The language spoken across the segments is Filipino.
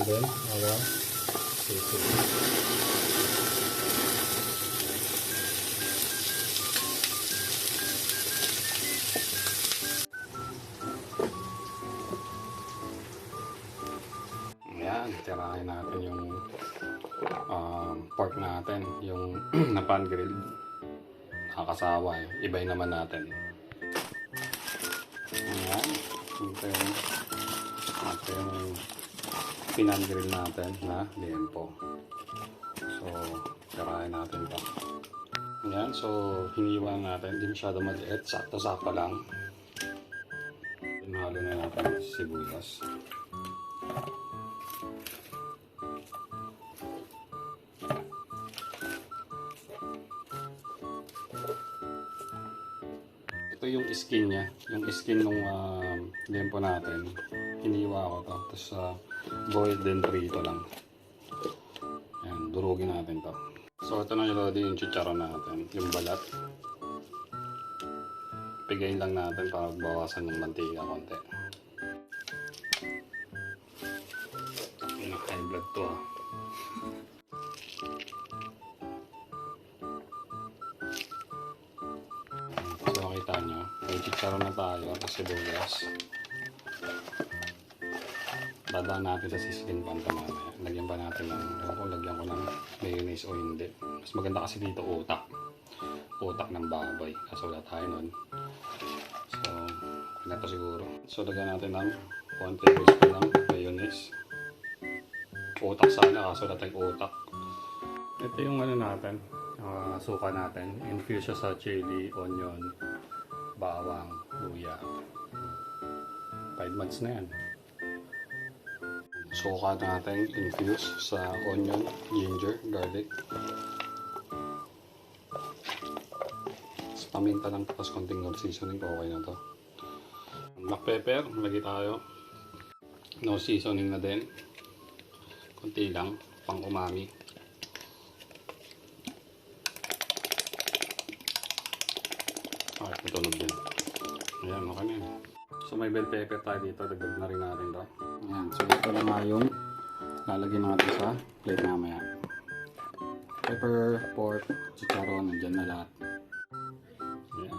then our sisig. Ayan, tirahin natin yung pork natin, yung na pan grill. Nakakasawa eh. Ibay naman natin. Ayan. Ito yung pinan grill natin na liempo. So, tirahin natin ito. Ayan. So, hiniwa natin. Hindi masyado maliit. Sakto-sakto lang. Pinahalo na natin sibuyas. Ito yung skin niya, yung skin ng liempo natin. Hiniwa ko to, tapos boiled din prito lang. Ayan, durugin natin to. So ito na yung chicharon natin, yung balat. Pigayin lang natin para bawasan ng mantika konti. High blood to ah. Kita nyo, may chicharon na tayo kasi sibuyas. Dadaan natin sa sizzling pan ito mamaya. Lagyan pa natin ng, lagyan ko ng mayonnaise o hindi. Mas maganda kasi dito utak ng baboy kasi wala tayo nun. So, na to siguro. So, lagyan natin ng 1 tablespoon ng mayonnaise. Utak sana kaso wala tayong utak. Ito yung ano natin, suka natin. Infuse siya sa chili, onion, bawang, luya. 5 months na yan. Suka natin infuse sa onion, ginger, garlic. Paminta lang tapos konting no seasoning, okay na to. Black pepper, lagi tayo. No seasoning na din. Konti lang, pang umami. Okay, tutunog din. Ayan, okay na yun. So may bell pepper tayo dito, dagdag na rin natin to. Ayan, so ito na nga yung lalagyan natin sa plate mamaya. Pepper, pork, chicharon, nandyan na lahat. Ayan.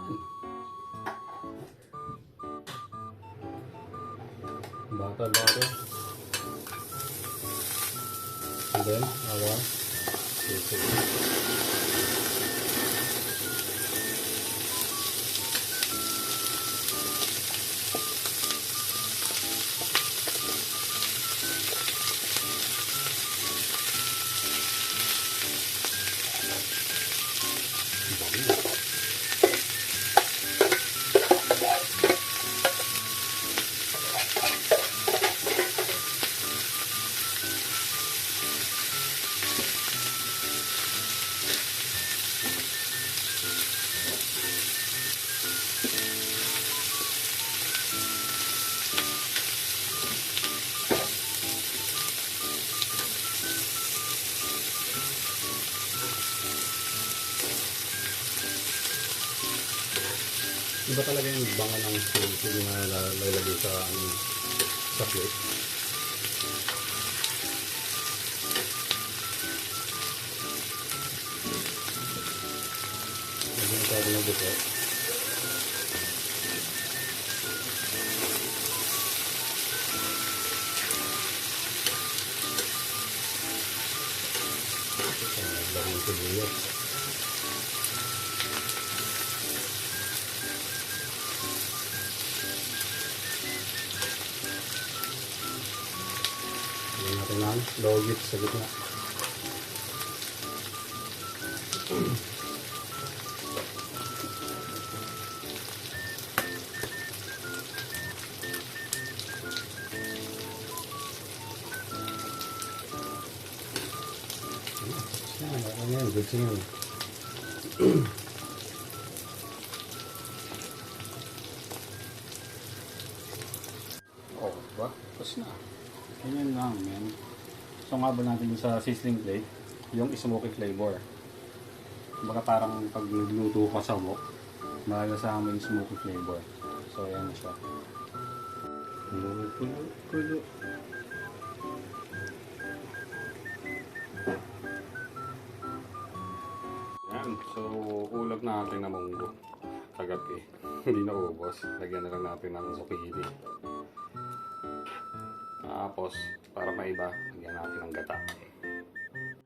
Butter. And then our sisig. Iba talaga yung bangal ng sisig na lalagay sa plate. Lagyan tayo ng buto. Lagyan ng sibuyas. Natin ang dogit sa gitna. Ayan, good siya yun. Oh, diba? Tapos na. Ganyan lang, man. So, ang habol natin sa sizzling plate, yung smoky flavor. Baka parang pag nagluto ka sa wok, malasama yung smoky flavor. So, ayan na siya. Pulo. napulot natin na munggo kagabi. Hindi na ubos. Lagyan na lang natin ng zucchini. Tapos, para maiba, lagyan natin ng gata.